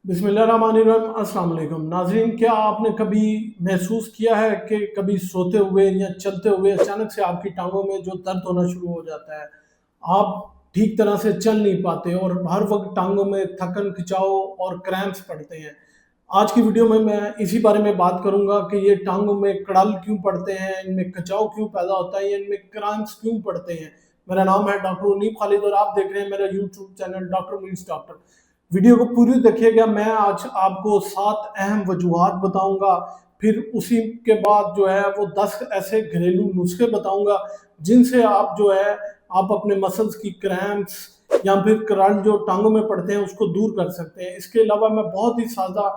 बिस्मिल्लाहिर्रहमानिर्रहीम। अस्सलाम वालेकुम नाज़रीन, क्या आपने कभी महसूस किया है कि कभी सोते हुए या चलते हुए अचानक से आपकी टांगों में जो दर्द होना शुरू हो जाता है, आप ठीक तरह से चल नहीं पाते और हर वक्त टांगों में थकन खिंचाव और क्रैम्प्स पड़ते हैं। आज की वीडियो में मैं इसी बारे में बात करूंगा कि ये टांगों में कड़ल क्यों पड़ते हैं, इनमें खिंचाव क्यों पैदा होता है या इनमें क्रैम्प्स क्यों पड़ते हैं। मेरा नाम है डॉक्टर उनीब खालिद और आप देख रहे हैं मेरा YouTube channel doctor means doctor. Video को पूरी देखिएगा। मैं आज आपको 7 अहम वजूहात बताऊंगा, फिर उसी के बाद जो है वो 10 ऐसे घरेलू नुस्खे बताऊंगा जिनसे आप जो है आप अपने मसल्स की क्रैम्प्स या फिर करंट जो टांगों में पड़ते हैं उसको दूर कर सकते हैं। इसके अलावा मैं बहुत ही सादा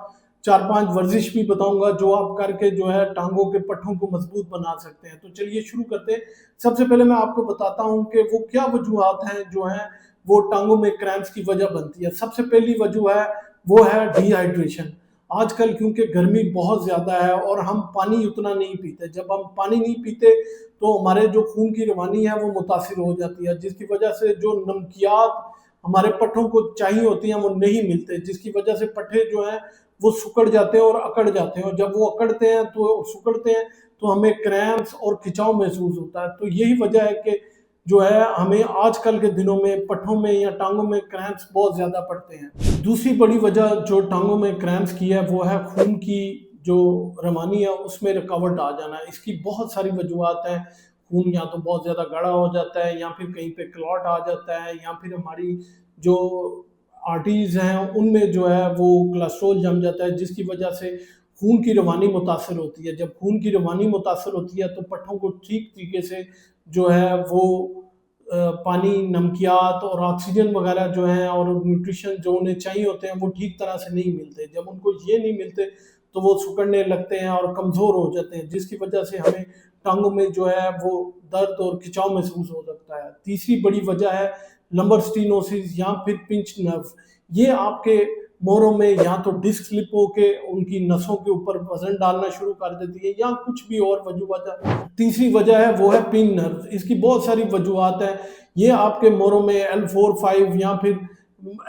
4-5 वर्जिश भी बताऊंगा जो आप करके जो है टांगों के पट्टों को मजबूत बना सकते हैं। तो चलिए शुरू करते हैं। सबसे पहले मैं आपको बताता हूं कि वो क्या वजूहात हैं जो हैं वो टांगों में क्रैम्प्स की वजह बनती है। सबसे पहली वजह है वो है डिहाइड्रेशन। आजकल क्योंकि गर्मी बहुत ज़्यादा है और हम पानी उतना नहीं पीते, जब हम पानी नहीं पीते तो हमारे जो खून की रवानी है वो मुतासिर हो जाती है, जिसकी वजह से जो नमकियात हमारे पट्टों को चाहिए होती हैं वो नहीं मिलते, जिसकी वजह से पट्टे जो हैं वो सिकुड़ जाते हैं और अकड़ जाते हैं। और जब वो अकड़ते हैं तो सिकुड़ते हैं तो हमें क्रैम्प्स और खिंचाव महसूस होता है। तो यही वजह है कि जो है हमें आजकल के दिनों में पट्टों में या टांगों में क्रैम्प्स बहुत ज़्यादा पड़ते हैं। दूसरी बड़ी वजह जो टांगों में क्रैम्प्स की है वो है खून की जो रवानी है उसमें रुकावट आ जाना है। इसकी बहुत सारी वजूहत हैं। खून या तो बहुत ज़्यादा गाढ़ा हो जाता है या फिर कहीं पे क्लॉट आ जाता है या फिर हमारी जो आर्टरीज हैं उनमें जो है वो कोलेस्ट्रॉल जम जाता है, जिसकी वजह से खून की रवानी मुतासर होती है। जब खून की रवानी मुतासर होती है तो पट्टों को ठीक तरीके से जो है वो पानी, नमकियात और ऑक्सीजन वगैरह जो है और न्यूट्रिशन जो उन्हें चाहिए होते हैं वो ठीक तरह से नहीं मिलते। जब उनको ये नहीं मिलते तो वो सिकुड़ने लगते हैं और कमज़ोर हो जाते हैं, जिसकी वजह से हमें टांगों में जो है वो दर्द और खिंचाव महसूस हो सकता है। तीसरी बड़ी वजह है लंबर स्टीनोसिस या फिर पिंच नर्व। ये आपके मोरों में या तो डिस्क स्लिप होके उनकी नसों के ऊपर वजन डालना शुरू कर देती है या कुछ भी और वजह। तीसरी वजह है वो है पिन नर्व। इसकी बहुत सारी वजूहत हैं। ये आपके मोरों में L4-5 या फिर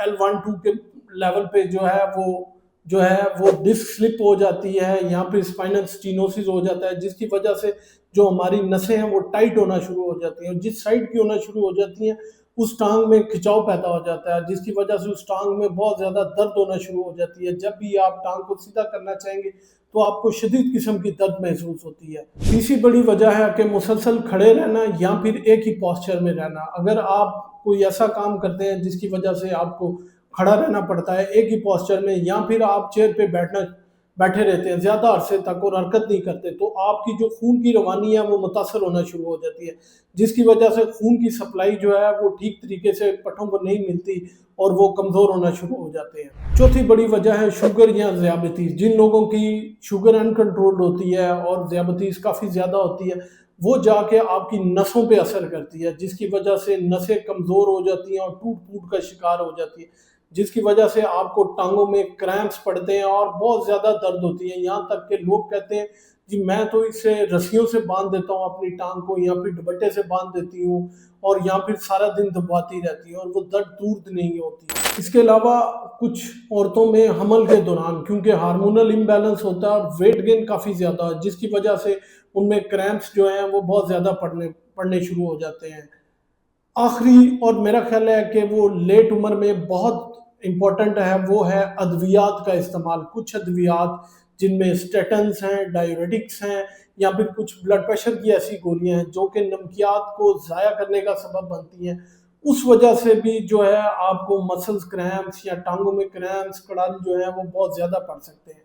L1-2 के लेवल पे जो है वो डिस्क स्लिप हो जाती है या फिर स्पाइनल स्टीनोसिस हो जाता है, जिसकी वजह से जो हमारी नसें हैं वो टाइट होना शुरू हो जाती हैं और जिस साइड की होना शुरू हो जाती हैं उस टांग में खिंचाव पैदा हो जाता है, जिसकी वजह से उस टांग में बहुत ज़्यादा दर्द होना शुरू हो जाती है। जब भी आप टांग को सीधा करना चाहेंगे तो आपको शदीद किस्म की दर्द महसूस होती है। तीसरी बड़ी वजह है कि मुसलसल खड़े रहना या फिर एक ही पोस्चर में रहना। अगर आप कोई ऐसा काम करते हैं जिसकी वजह से आपको खड़ा रहना पड़ता है एक ही पोस्चर में या फिर आप चेयर पे बैठे रहते हैं ज़्यादा अरसे तक और हरकत नहीं करते, तो आपकी जो खून की रवानी है वो मुतासर होना शुरू हो जाती है, जिसकी वजह से खून की सप्लाई जो है वो ठीक तरीके से पट्टों को नहीं मिलती और वो कमज़ोर होना शुरू हो जाते हैं। चौथी बड़ी वजह है शुगर या ज़ियाबतीस। जिन लोगों की शुगर अनकंट्रोल्ड होती है और ज़ियाबतीस काफ़ी ज़्यादा होती है वो जाके आपकी नसों पे असर करती है, जिसकी वजह से नसें कमज़ोर हो जाती हैं और टूट फूट का शिकार हो जाती है, जिसकी वजह से आपको टांगों में क्रैम्प्स पड़ते हैं और बहुत ज़्यादा दर्द होती है। यहाँ तक के लोग कहते हैं जी मैं तो इसे रस्सियों से बांध देता हूँ अपनी टांग को या फिर दुपट्टे से बांध देती हूँ और या फिर सारा दिन दबाती रहती है और वो दर्द दूर नहीं होती। इसके अलावा कुछ औरतों में हमल के दौरान क्योंकि हार्मोनल इम्बैलेंस होता है और वेट गेन काफ़ी ज़्यादा है, जिसकी वजह से उनमें क्रैम्प्स जो हैं वो बहुत ज़्यादा पड़ने शुरू हो जाते हैं। आखिरी और मेरा ख्याल है कि वो लेट उम्र में बहुत इम्पोर्टेंट है वो है अद्वियात का इस्तेमाल। कुछ अद्वियात जिनमें स्टेटन्स हैं, डाययूरेटिक्स हैं या फिर कुछ ब्लड प्रेशर की ऐसी गोलियां हैं जो कि नमकियात को ज़ाया करने का सबब बनती हैं। उस वजह से भी जो है आपको मसल्स क्रैम्प्स या टांगों में क्रैम्प्स कड़ाल जो है वो बहुत ज़्यादा पड़ सकते हैं।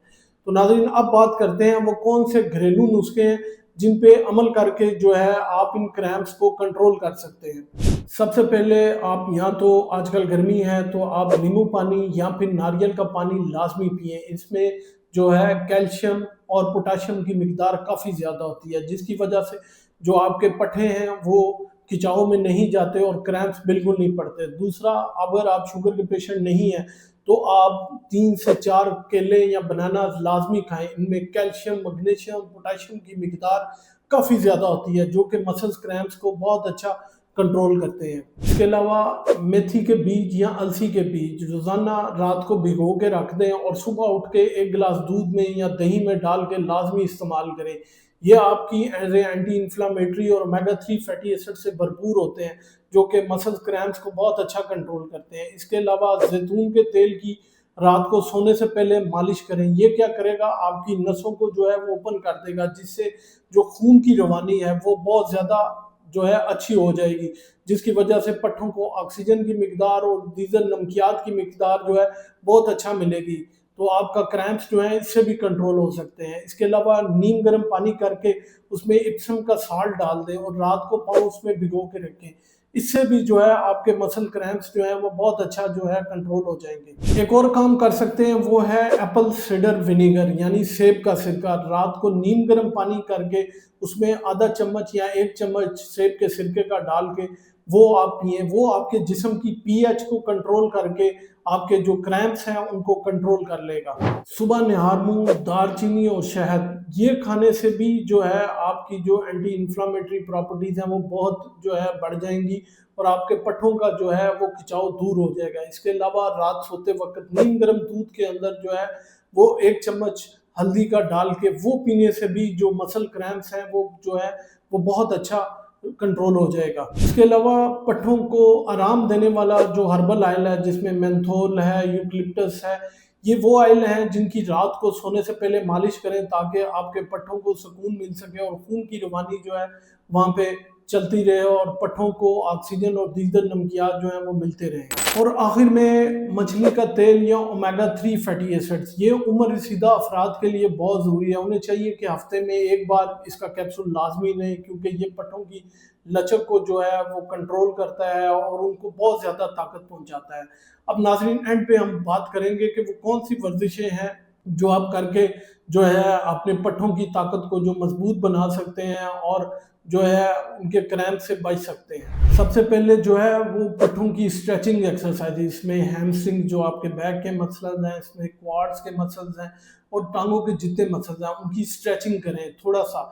तो नाज़रीन अब बात करते हैं वो कौन से घरेलू नुस्खे हैं जिन पे अमल करके जो है आप इन क्रैम्प्स को कंट्रोल कर सकते हैं। सबसे पहले आप यहाँ तो आजकल गर्मी है तो आप नींबू पानी या फिर नारियल का पानी लाजमी पिएं। इसमें जो है कैल्शियम और पोटाशियम की मिकदार काफ़ी ज़्यादा होती है, जिसकी वजह से जो आपके पट्टे हैं वो खिंचाव में नहीं जाते और क्रैम्प्स बिल्कुल नहीं पड़ते। दूसरा, अगर आप शुगर के पेशेंट नहीं हैं तो आप 3 से 4 केले या बनाना लाजमी खाएं। इनमें कैल्शियम, मैग्नीशियम, पोटाशियम की मिकदार काफ़ी ज़्यादा होती है जो कि मसल्स क्रैम्प्स को बहुत अच्छा कंट्रोल करते हैं। इसके अलावा मेथी के बीज या अलसी के बीज रोज़ाना रात को भिगो के रख दें और सुबह उठ के एक गिलास दूध में या दही में डाल के लाजमी इस्तेमाल करें। ये आपकी एंटी इन्फ्लामेटरी और ओमेगा 3 फैटी एसिड से भरपूर होते हैं, जो कि मसल क्रैम्प्स को बहुत अच्छा कंट्रोल करते हैं। इसके अलावा जैतून के तेल की रात को सोने से पहले मालिश करें। ये क्या करेगा, आपकी नसों को जो है वो ओपन कर देगा, जिससे जो खून की रवानी है वो बहुत ज़्यादा जो है अच्छी हो जाएगी, जिसकी वजह से पट्ठों को ऑक्सीजन की मिकदार और डीजल नमकियात की मिकदार जो है बहुत अच्छा मिलेगी। तो आपका क्रैम्प्स जो है इससे भी कंट्रोल हो सकते हैं। इसके अलावा नीम गर्म पानी करके उसमें इप्सम का साल्ट डाल दें और रात को पाँव उसमें भिगो के रखें। इससे भी जो है आपके मसल क्रैम्प्स जो है वो बहुत अच्छा जो है कंट्रोल हो जाएंगे। एक और काम कर सकते हैं, वो है एप्पल साइडर विनेगर यानी सेब का सिरका। रात को नीम गर्म पानी करके उसमें आधा चम्मच या 1 चम्मच सेब के सिरके का डाल के वो आप पिए। वो आपके जिस्म की पीएच को कंट्रोल करके आपके जो क्रैम्प्स हैं उनको कंट्रोल कर लेगा। सुबह निहार मूंग, दालचीनी और शहद ये खाने से भी जो है आपकी जो एंटी इन्फ्लामेटरी प्रॉपर्टीज हैं वो बहुत जो है बढ़ जाएंगी और आपके पट्ठों का जो है वो खिंचाव दूर हो जाएगा। इसके अलावा रात सोते वक्त नीम गर्म दूध के अंदर जो है वो 1 चम्मच हल्दी का डाल के वो पीने से भी जो मसल क्रैम्प्स हैं वो जो है वो बहुत अच्छा कंट्रोल हो जाएगा। इसके अलावा पट्ठों को आराम देने वाला जो हर्बल ऑयल है, जिसमें मेंथोल है, यूकलिप्टस है, ये वो ऑयल हैं जिनकी रात को सोने से पहले मालिश करें ताकि आपके पट्ठों को सुकून मिल सके और खून की रवानी जो है वहाँ पे चलती रहे और पट्ठों को ऑक्सीजन और दीगर नमकियात जो है वो मिलते रहे। और आखिर में मछली का तेल या ओमेगा 3 फैटी एसिड्स ये उम्र रसीदा अफराद के लिए बहुत ज़रूरी है। उन्हें चाहिए कि हफ्ते में एक बार इसका कैप्सूल लाजमी लें, क्योंकि ये पट्ठों की लचक को जो है वो कंट्रोल करता है और उनको बहुत ज़्यादा ताकत पहुंचाता है। अब नाजरीन, एंड पे हम बात करेंगे कि वो कौन सी वर्जिशें हैं जो आप करके जो है अपने पट्ठों की ताकत को जो मजबूत बना सकते हैं और जो है उनके क्रैम्प से बच सकते हैं। सबसे पहले जो है वो पट्ठों की स्ट्रेचिंग एक्सरसाइज, इसमें हैमस्ट्रिंग जो आपके बैक के मसल्स हैं, इसमें क्वाड्स के मसल्स हैं और टांगों के जितने मसल्स हैं उनकी स्ट्रेचिंग करें। थोड़ा सा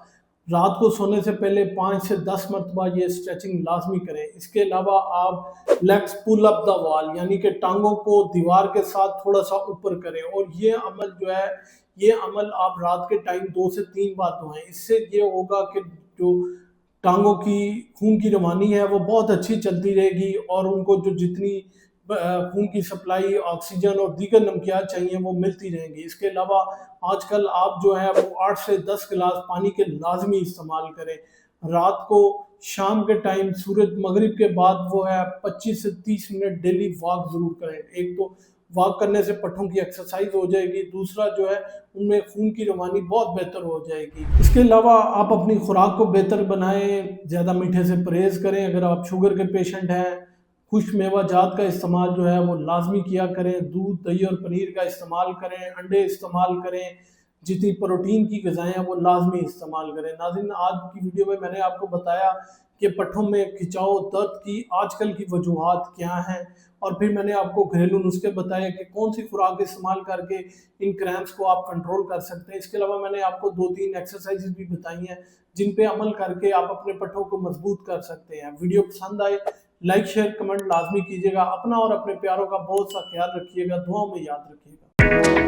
रात को सोने से पहले 5 से 10 मरतबा ये स्ट्रेचिंग लाजमी करें। इसके अलावा आप legs pull up the wall यानी कि टांगों को दीवार के साथ थोड़ा सा ऊपर करें और ये अमल जो है ये अमल आप रात के टाइम 2 से 3 बार दोहराएं। इससे ये होगा कि जो टांगों की खून की रवानी है वो बहुत अच्छी चलती रहेगी और उनको जो जितनी खून की सप्लाई, ऑक्सीजन और दीगर नमकियात चाहिए वो मिलती रहेंगी। इसके अलावा आजकल आप जो है वो 8 से 10 गिलास पानी के लाजमी इस्तेमाल करें। रात को शाम के टाइम सूरज मगरिब के बाद वो है 25 से 30 मिनट डेली वॉक जरूर करें। एक तो वॉक करने से पट्ठों की एक्सरसाइज हो जाएगी, दूसरा जो है उनमें खून की रवानी बहुत बेहतर हो जाएगी। इसके अलावा आप अपनी खुराक को बेहतर बनाएं, ज़्यादा मीठे से परहेज़ करें। अगर आप शुगर के पेशेंट हैं, खुश्क मेवा जात का इस्तेमाल जो है वो लाजमी किया करें। दूध, दही और पनीर का इस्तेमाल करें, अंडे इस्तेमाल करें, जितनी प्रोटीन की ग़िज़ाएँ हैं वो लाजमी इस्तेमाल करें। नाज़रीन, आज की वीडियो में मैंने आपको बताया कि पट्ठों में खिंचाव दर्द की आजकल की वजूहात क्या हैं और फिर मैंने आपको घरेलू नुस्खे बताए कि कौन सी खुराक इस्तेमाल करके इन क्रैम्प्स को आप कंट्रोल कर सकते हैं। इसके अलावा मैंने आपको 2-3 एक्सरसाइजेज भी बताई हैं जिन पे अमल करके आप अपने पट्ठों को मजबूत कर सकते हैं। वीडियो पसंद आए लाइक, शेयर, कमेंट लाजमी कीजिएगा। अपना और अपने प्यारों का बहुत सा ख्याल रखिएगा। दुआओं में याद रखिएगा।